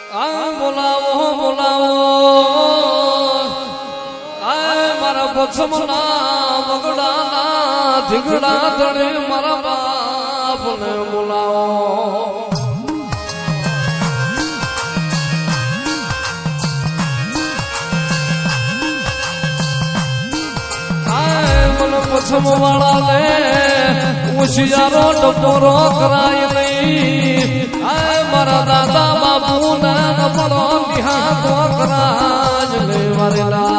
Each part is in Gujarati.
બોલાવો બોલાવો મારા પછમના બગડાના ધીગડા તળે મારા બાપને બોલાવો પછમ વાળા ને ઉશિયારો ટપોરો કરાય નહીં મારા દાદા બાપુ ના પડો નિહા તો કરાજ લે મારેલા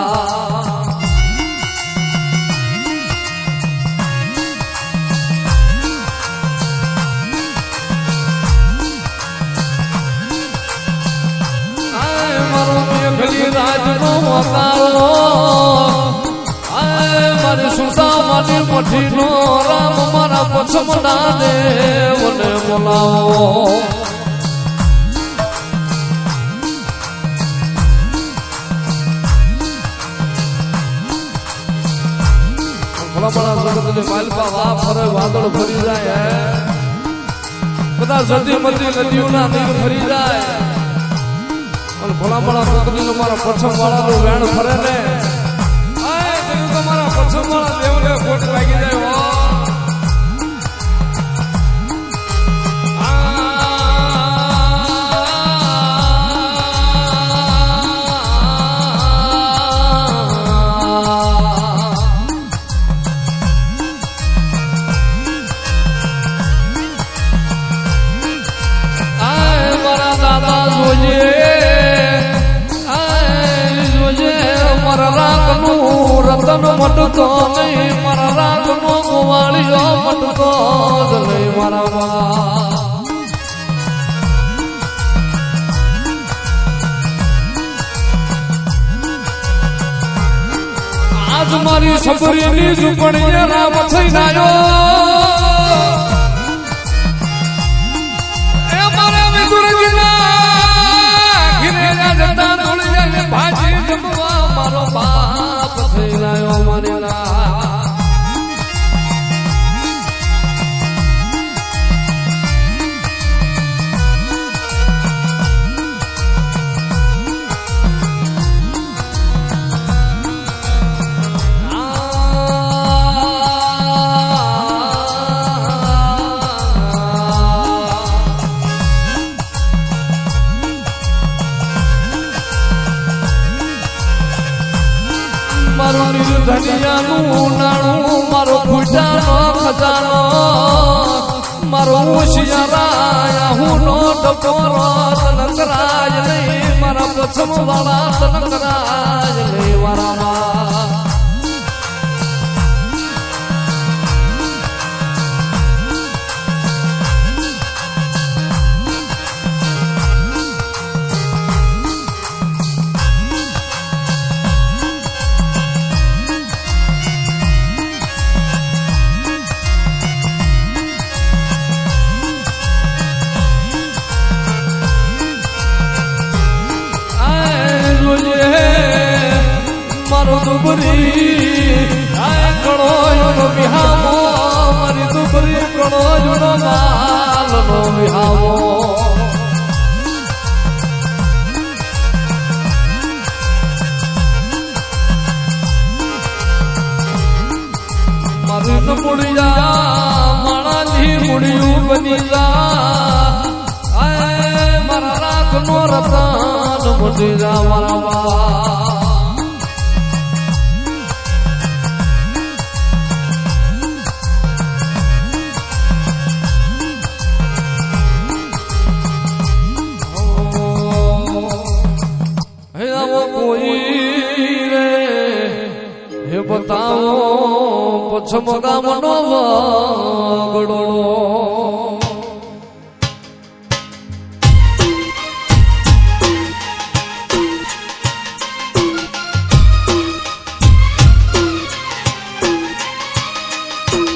મારો મેઘલી રાજ નો અવતારો મારી સુરતા મારી મઠી નો રામ મારા પછમના દેવને બોલાવો ભલા ભલા જગત ને માલપા વા ફરે વાદળ ફરી જાય બધા જલ્દી મલ્દી નદીઓના નીર ફરી જાય અને ભલા ભલા જગત ને મારા પછમ વાળાનું વેણ ફરે ને તમારા પછમ વાળા દેવને ખોટ લાગી જાય રતન મટતો નહીં મારા રાગ નો ગોવાળિયો મટતો જ નહીં મારા આજ મારી સબરીની ઝૂંપડીએ રામ થઈ નાયો એ મારા વિદુરજીના ઘીરે જતા ધોળિયાને ભાજી જમવા મારો બાપ થઈ નાયો મારેલા મારું નિર્ધનિયાનું નાણું મારો ખુટાનો ખજાનો મારો હોશિયારા હું નો ટકોરો તનકરાજ નહીં મારા પછમ વાળા તનકરાજ નહીં મારા દુબરી આ કણો યુનો વિહામો મારી દુબરી કણો યુનો માલનો વિહામો મારી ન મુડિયા માણાની મુડિયું બની જા મારા રાખનો રતન મુડી જા મારા બતાવો પછમ ગામનો વગડો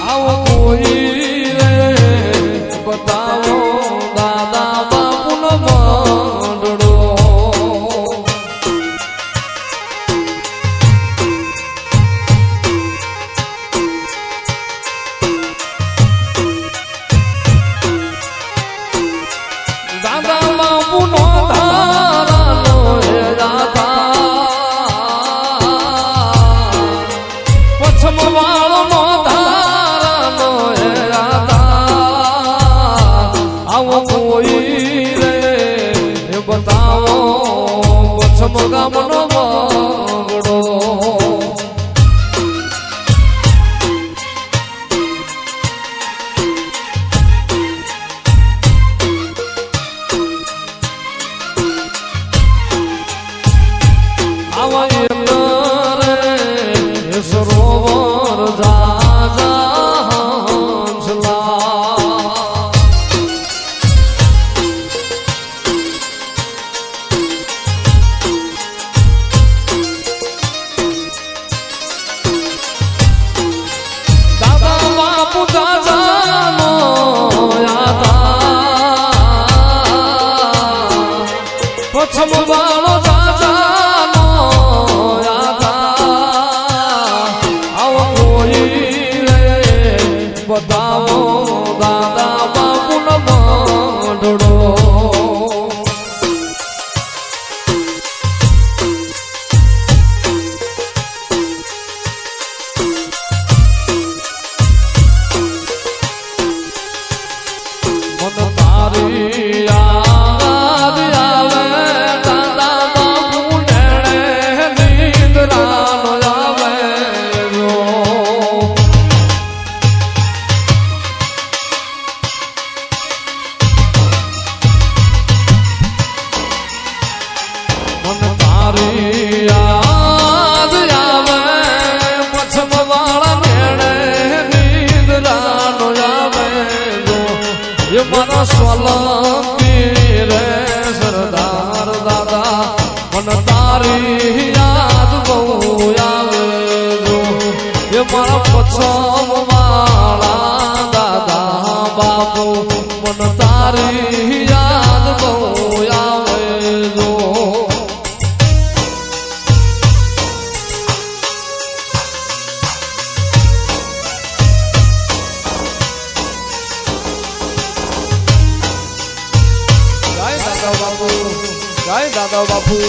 આવો કોઈ રે બતાવો દાદા બાપુનો વગડો બતાવો પછમ ગામનો બગડો સરોવર જાજા હંસલા દાદા બાપુ જાજાનો યાદા પછમ વાળો જાજાનો બતાવો દાદા બાપુ નો મંડળો મન તારી યાદ આવે દાદા બાપુ નેણે નિંદરાનો આવે યાદ આવે પછમ વાળા નેણે નિંદરાનો આવે એ મારા સોલંકી રે સરદાર દાદા મન તારી યાદ બહુ આવે એ મારા પછમ વાળા દાદા બાપુ મન તારી યાદ બહુ આવે જય દાદા બાપુ જય દાદા બાપુ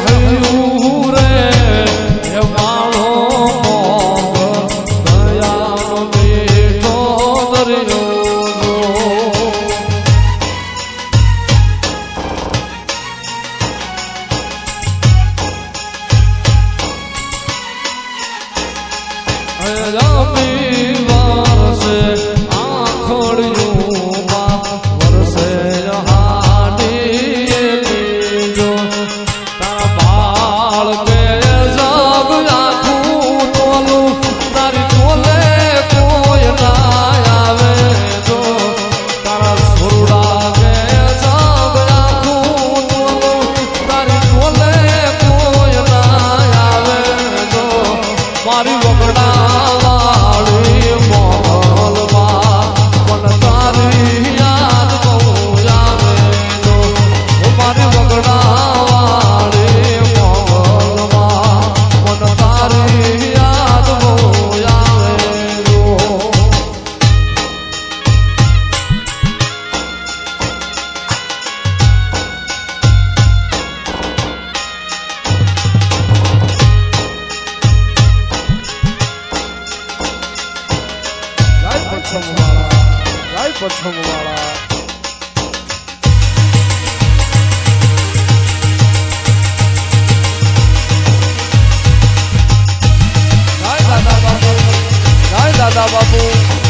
હૈયું રે એ માળો વરસે આખોડિયું વરસે હાડી જો તારા બાળ કે જગ આખું તોલું તારી તોલે કોઈ ના આવે જો તારા સુરડા કે જગ આખું તોલું તારી તોલે કોઈ ના આવે જો મારી વગડા પછમ વાળા જય દાદા બાપુ જય દાદા બાપુ